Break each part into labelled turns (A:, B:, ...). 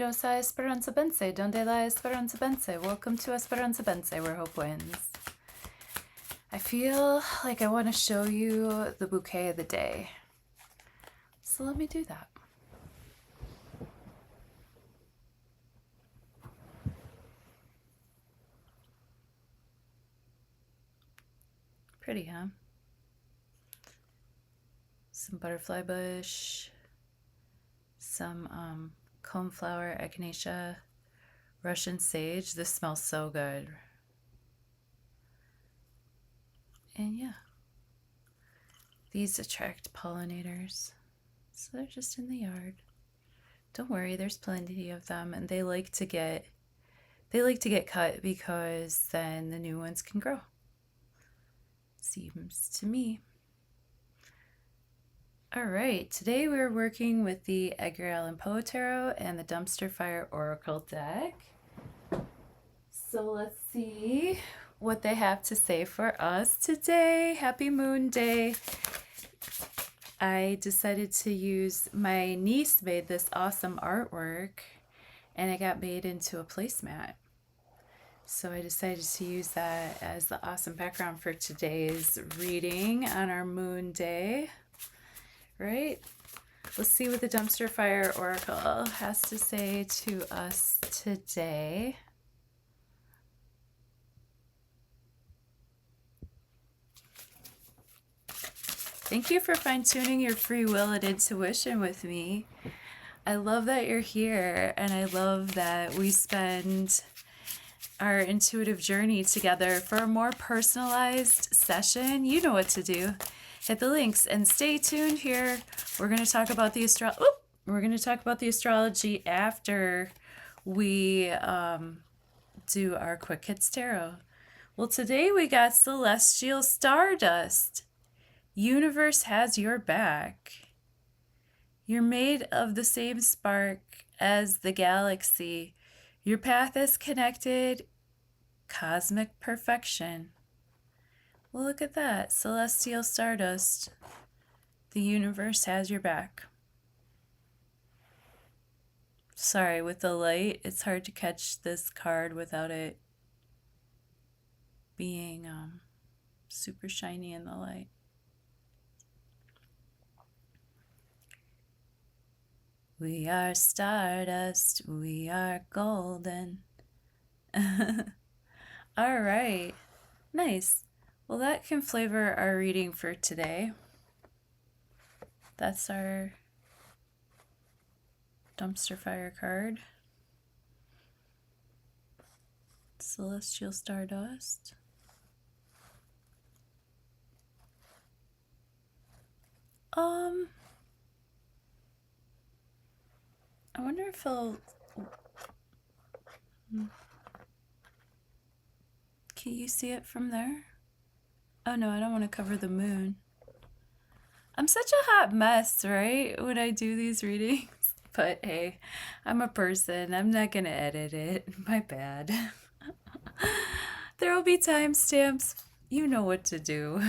A: Bienvenidos a Esperanza Bense, donde la Esperanza Bense. Welcome to Esperanza Bense, where hope wins. I feel like I want to show you the bouquet of the day. So let me do that. Pretty, huh? Some butterfly bush, some coneflower, echinacea, Russian sage. This smells so good. And yeah, these attract pollinators. So they're just in the yard. Don't worry, there's plenty of them, and they like to get cut because then the new ones can grow. Seems to me. All right, today we're working with the Edgar Allan Poe Tarot and the Dumpster Fire Oracle deck. So let's see what they have to say for us today. Happy Moon Day. I decided to use, my niece made this awesome artwork and it got made into a placemat. So I decided to use that as the awesome background for today's reading on our Moon Day. Right? Let's see what the Dumpster Fire Oracle has to say to us today. Thank you for fine-tuning your free will and intuition with me. I love that you're here, and I love that we spend our intuitive journey together for a more personalized session. You know what to do. Hit the links and stay tuned here. We're going to talk about the astrology after we do our Quick Hits Tarot. Well, today we got Celestial Stardust. Universe has your back. You're made of the same spark as the galaxy. Your path is connected. Cosmic perfection. Well, look at that. Celestial Stardust. The universe has your back. Sorry, with the light, it's hard to catch this card without it being super shiny in the light. We are stardust. We are golden. All right. Nice. Well, that can flavor our reading for today. That's our Dumpster Fire card. Celestial Stardust. I wonder if I'll... Can you see it from there? Oh no, I don't want to cover the moon. I'm such a hot mess, right? When I do these readings. But hey, I'm a person. I'm not going to edit it. My bad. There will be timestamps. You know what to do.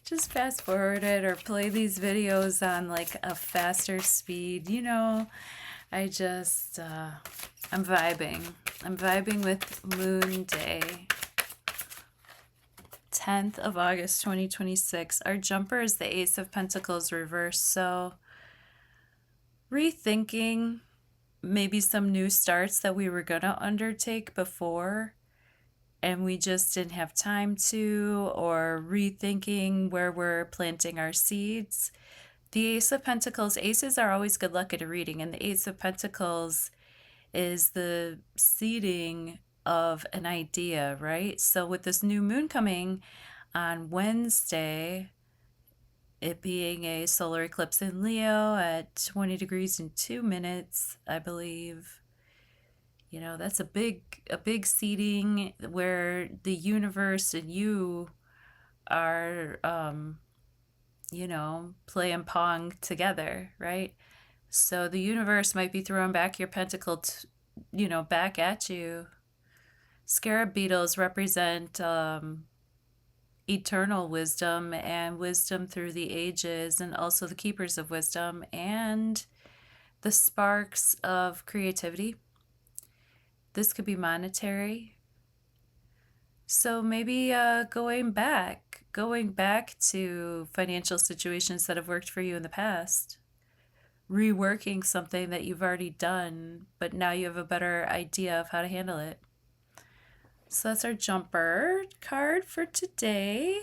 A: Just fast forward it or play these videos on like a faster speed. You know, I just, I'm vibing. I'm vibing with Moon Day. 10th of August 2026. Our jumper is the Ace of Pentacles reversed. So rethinking maybe some new starts that we were going to undertake before and we just didn't have time to, or rethinking where we're planting our seeds. The Ace of Pentacles, aces are always good luck at a reading, and the Ace of Pentacles is the seeding of an idea, right? So with this new moon coming on Wednesday, it being a solar eclipse in Leo at 20 degrees and 2 minutes, I believe, you know, that's a big seeding where the universe and you are, you know, playing pong together, right? So the universe might be throwing back your pentacle, you know, back at you. Scarab beetles represent eternal wisdom and wisdom through the ages, and also the keepers of wisdom. And the sparks of creativity. This could be monetary. So maybe going back to financial situations that have worked for you in the past, reworking something that you've already done, but now you have a better idea of how to handle it. So that's our jumper card for today.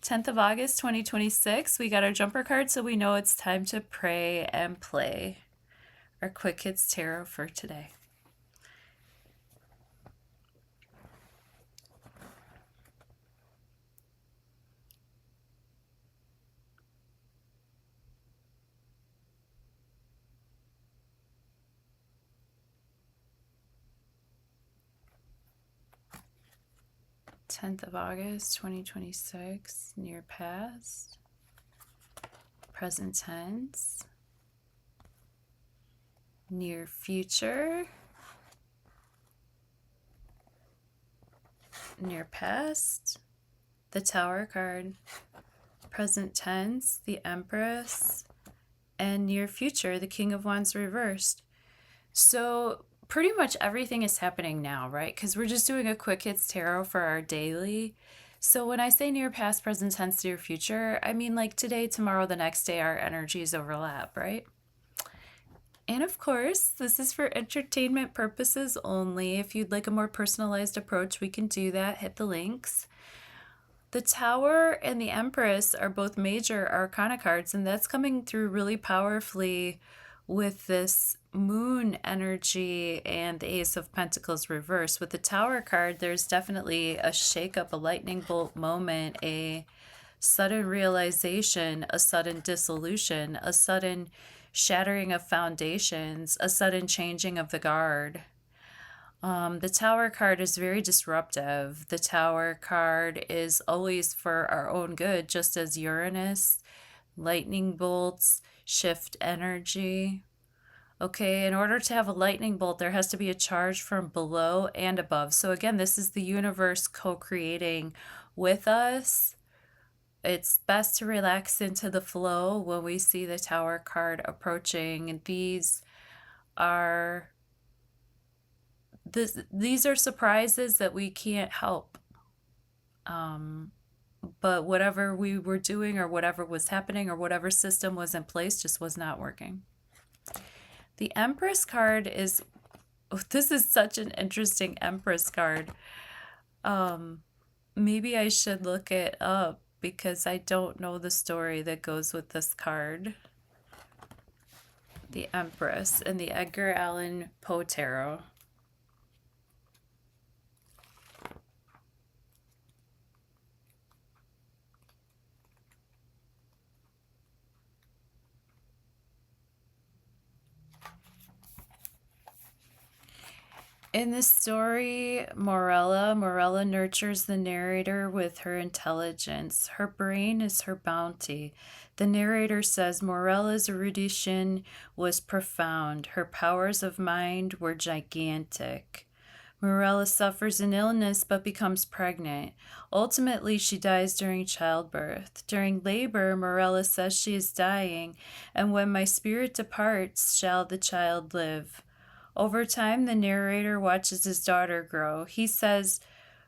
A: 10th of August, 2026. We got our jumper card, so we know it's time to pray and play. Our Quick Hits Tarot for today. Tenth of August, 2026, near past, present tense, near future, near past, the Tower card, present tense, the Empress, and near future, the King of Wands reversed. So pretty much everything is happening now, right? Because we're just doing a Quick Hits Tarot for our daily. So when I say near past, present tense, near future, I mean like today, tomorrow, the next day, our energies overlap, right? And of course, this is for entertainment purposes only. If you'd like a more personalized approach, we can do that. Hit the links. The Tower and the Empress are both major arcana cards, and that's coming through really powerfully with this moon energy and the Ace of Pentacles reverse. With the Tower card, there's definitely a shakeup, a lightning bolt moment, a sudden realization, a sudden dissolution, a sudden shattering of foundations, a sudden changing of the guard. The Tower card is very disruptive. The Tower card is always for our own good, just as Uranus, lightning bolts, shift energy. Okay, in order to have a lightning bolt, there has to be a charge from below and above. So again, this is the universe co-creating with us. It's best to relax into the flow when we see the Tower card approaching. These are surprises that we can't help. But whatever we were doing or whatever was happening or whatever system was in place just was not working. The Empress card is, this is such an interesting Empress card. Maybe I should look it up because I don't know the story that goes with this card. The Empress and the Edgar Allan Poe Tarot. In this story, Morella nurtures the narrator with her intelligence. Her brain is her bounty. The narrator says Morella's erudition was profound. Her powers of mind were gigantic. Morella suffers an illness but becomes pregnant. Ultimately, she dies during childbirth. During labor, Morella says she is dying, and when my spirit departs, shall the child live. Over time, the narrator watches his daughter grow. He says,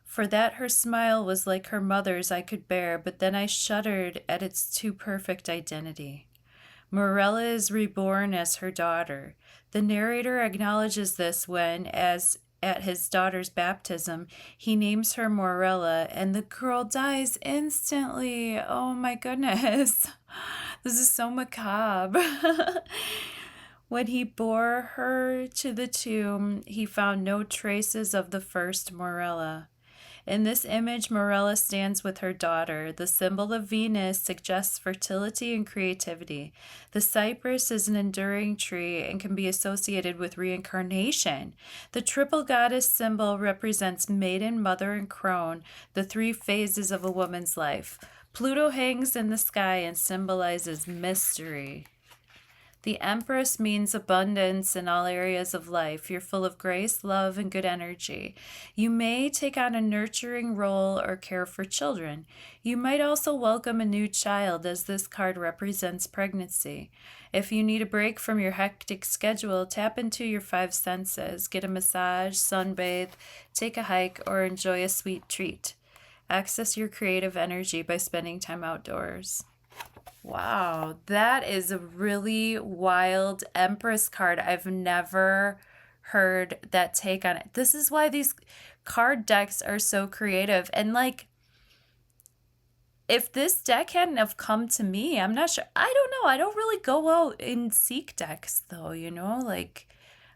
A: "For that her smile was like her mother's I could bear, but then I shuddered at its too perfect identity." Morella is reborn as her daughter. The narrator acknowledges this when, as at his daughter's baptism, he names her Morella, and the girl dies instantly. Oh my goodness. This is so macabre. When he bore her to the tomb, he found no traces of the first Morella. In this image, Morella stands with her daughter. The symbol of Venus suggests fertility and creativity. The cypress is an enduring tree and can be associated with reincarnation. The triple goddess symbol represents maiden, mother, and crone, the three phases of a woman's life. Pluto hangs in the sky and symbolizes mystery. The Empress means abundance in all areas of life. You're full of grace, love, and good energy. You may take on a nurturing role or care for children. You might also welcome a new child, as this card represents pregnancy. If you need a break from your hectic schedule, tap into your five senses. Get a massage, sunbathe, take a hike, or enjoy a sweet treat. Access your creative energy by spending time outdoors. Wow, that is a really wild Empress card. I've never heard that take on it. This is why these card decks are so creative. And like, if this deck hadn't have come to me, I'm not sure. I don't know. I don't really go out and seek decks though, you know? Like,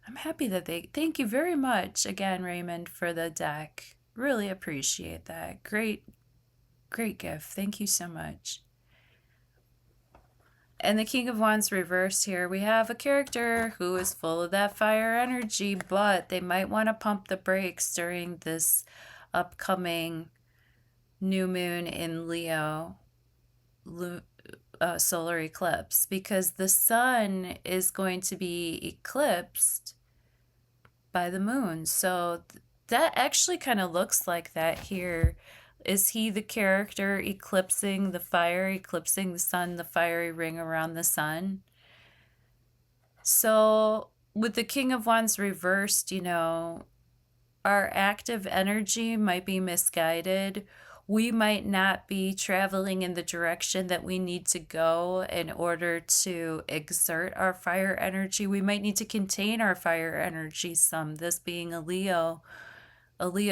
A: I'm happy that thank you very much again, Raymond, for the deck. Really appreciate that. Great, great gift. Thank you so much. And the King of Wands reversed here, we have a character who is full of that fire energy, but they might want to pump the brakes during this upcoming new moon in Leo solar eclipse, because the sun is going to be eclipsed by the moon. So that actually kind of looks like that here. Is he the character eclipsing the fire, eclipsing the sun, the fiery ring around the sun? So with the King of Wands reversed, you know, our active energy might be misguided. We might not be traveling in the direction that we need to go in order to exert our fire energy. We might need to contain our fire energy some, this being a Leo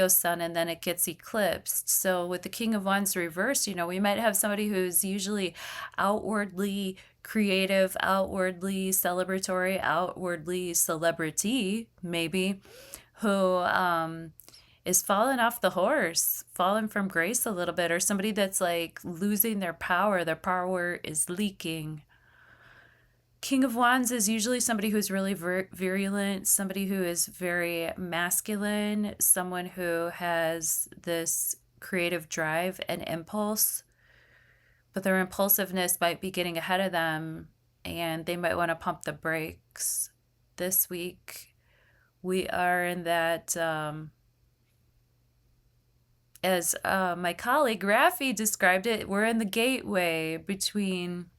A: sun, and then it gets eclipsed. So with the King of Wands reversed, you know, we might have somebody who's usually outwardly creative, outwardly celebratory, outwardly celebrity, maybe, who is falling off the horse, falling from grace a little bit, or somebody that's like losing their power is leaking. King of Wands is usually somebody who's really virulent, somebody who is very masculine, someone who has this creative drive and impulse, but their impulsiveness might be getting ahead of them and they might want to pump the brakes. This week, we are in that, as my colleague Rafi described it, we're in the gateway between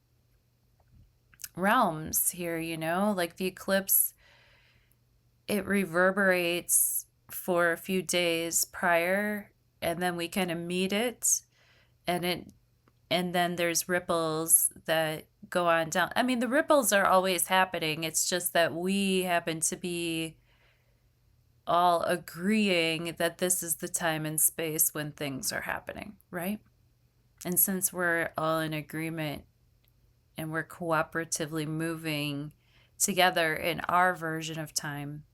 A: realms here, you know, like the eclipse, it reverberates for a few days prior, and then we kind of meet it, and then there's ripples that go on down. I mean, the ripples are always happening. It's just that we happen to be all agreeing that this is the time and space when things are happening, right? And since we're all in agreement and we're cooperatively moving together in our version of time,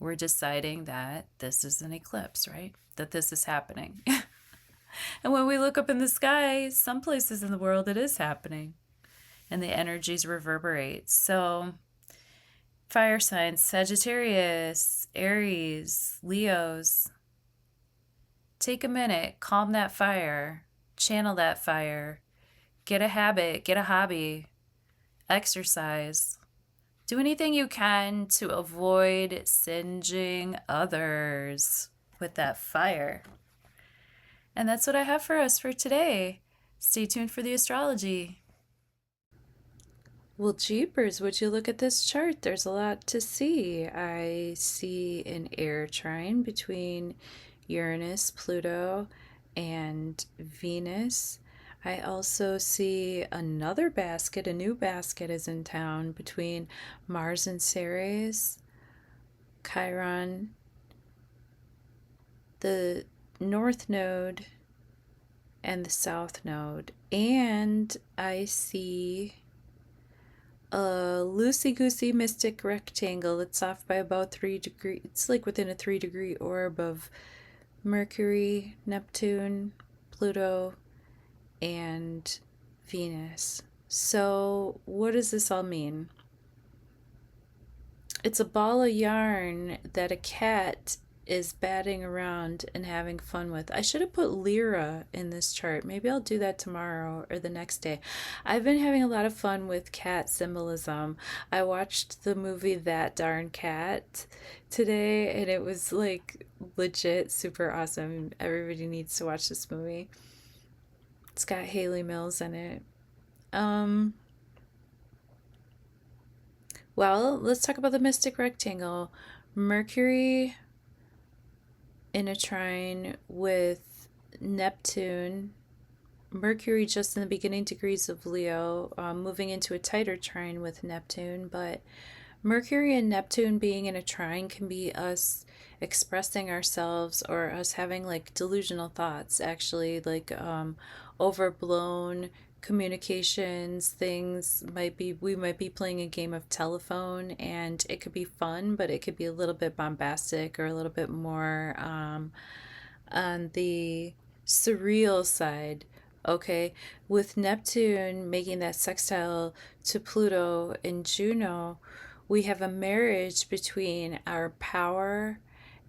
A: we're deciding that this is an eclipse, right? That this is happening. And when we look up in the sky, some places in the world it is happening, and the energies reverberate. So fire signs, Sagittarius, Aries, Leos, take a minute, calm that fire, channel that fire. Get a habit, get a hobby, exercise. Do anything you can to avoid singeing others with that fire. And that's what I have for us for today. Stay tuned for the astrology. Well, jeepers, would you look at this chart? There's a lot to see. I see an air trine between Uranus, Pluto, and Venus. I also see another basket, a new basket is in town between Mars and Ceres, Chiron, the North Node, and the South Node. And I see a loosey-goosey mystic rectangle that's off by about 3 degrees. It's like within a 3-degree orb of Mercury, Neptune, Pluto, and Venus. So what does this all mean? It's a ball of yarn that a cat is batting around and having fun with. I should have put Lyra in this chart. Maybe I'll do that tomorrow or the next day. I've been having a lot of fun with cat symbolism. I watched the movie That Darn Cat today, and it was like legit super awesome. Everybody needs to watch this movie. It's got Haley Mills in it. Well, let's talk about the mystic rectangle. Mercury in a trine with Neptune. Mercury just in the beginning degrees of Leo, moving into a tighter trine with Neptune. But Mercury and Neptune being in a trine can be us expressing ourselves or us having like delusional thoughts, actually, like overblown communications. Things might be, we might be playing a game of telephone, and it could be fun, but it could be a little bit bombastic or a little bit more on the surreal side. Okay, with Neptune making that sextile to Pluto and Juno, we have a marriage between our power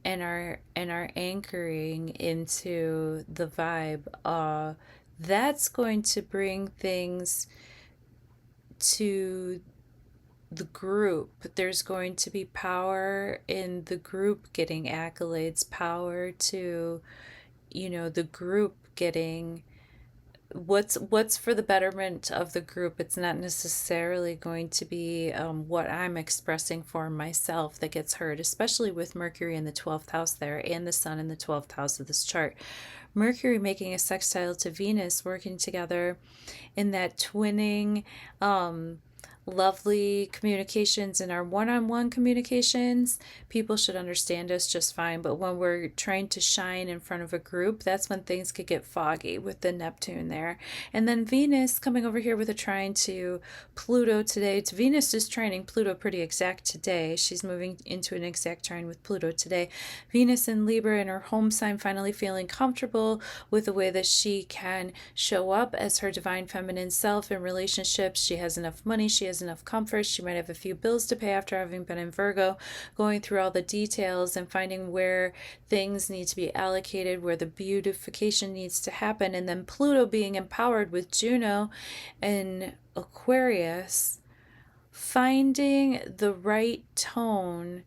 A: and our anchoring into the vibe. That's going to bring things to the group. There's going to be power in the group getting accolades, power to, the group getting what's for the betterment of the group. It's not necessarily going to be what I'm expressing for myself that gets heard, especially with Mercury in the 12th house there and the Sun in the 12th house of this chart. Mercury making a sextile to Venus, working together in that twinning, lovely communications in our one-on-one communications. People should understand us just fine, but when we're trying to shine in front of a group, that's when things could get foggy with the Neptune there. And then Venus coming over here with a trine to Pluto today. Venus is trining Pluto pretty exact today. She's moving into an exact trine with Pluto today. Venus in Libra in her home sign, finally feeling comfortable with the way that she can show up as her divine feminine self in relationships. She has enough money, she has enough comfort, she might have a few bills to pay after having been in Virgo, going through all the details and finding where things need to be allocated, where the beautification needs to happen. And then Pluto being empowered with Juno in Aquarius, finding the right tone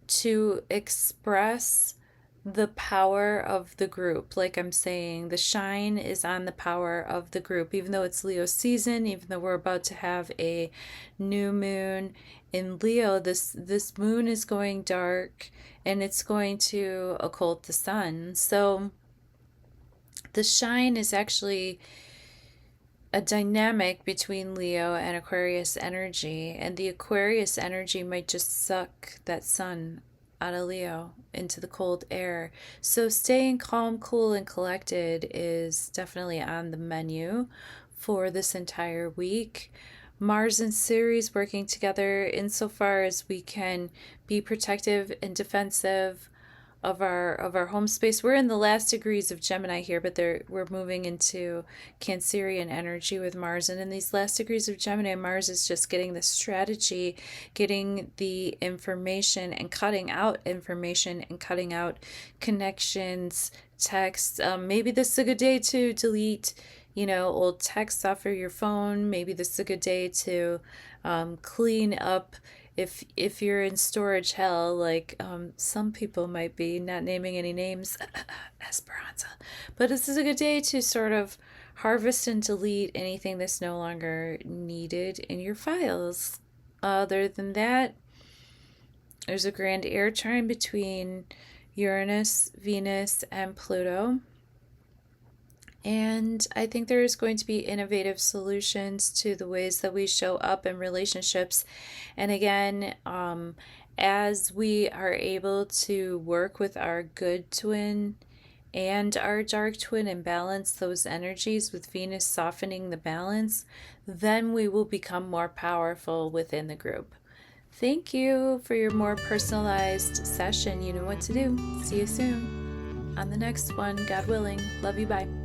A: to express the power of the group. Like I'm saying, the shine is on the power of the group, even though it's Leo season, even though we're about to have a new moon in Leo. This moon is going dark and it's going to occult the sun. So the shine is actually a dynamic between Leo and Aquarius energy, and the Aquarius energy might just suck that sun out of Leo into the cold air. So staying calm, cool, and collected is definitely on the menu for this entire week. Mars and Ceres working together insofar as we can be protective and defensive of our home space. We're in the last degrees of Gemini here, but we're moving into Cancerian energy with Mars. And in these last degrees of Gemini, Mars is just getting the strategy, getting the information and cutting out information and cutting out connections, texts. Maybe this is a good day to delete, old texts off of your phone. Maybe this is a good day to clean up if you're in storage hell, like some people might be, not naming any names, Esperanza. But this is a good day to sort of harvest and delete anything that's no longer needed in your files. Other than that, there's a grand air trine between Uranus, Venus, and Pluto. And I think there is going to be innovative solutions to the ways that we show up in relationships. And again, as we are able to work with our good twin and our dark twin and balance those energies with Venus softening the balance, then we will become more powerful within the group. Thank you for your more personalized session. You know what to do. See you soon on the next one, God willing. Love you. Bye.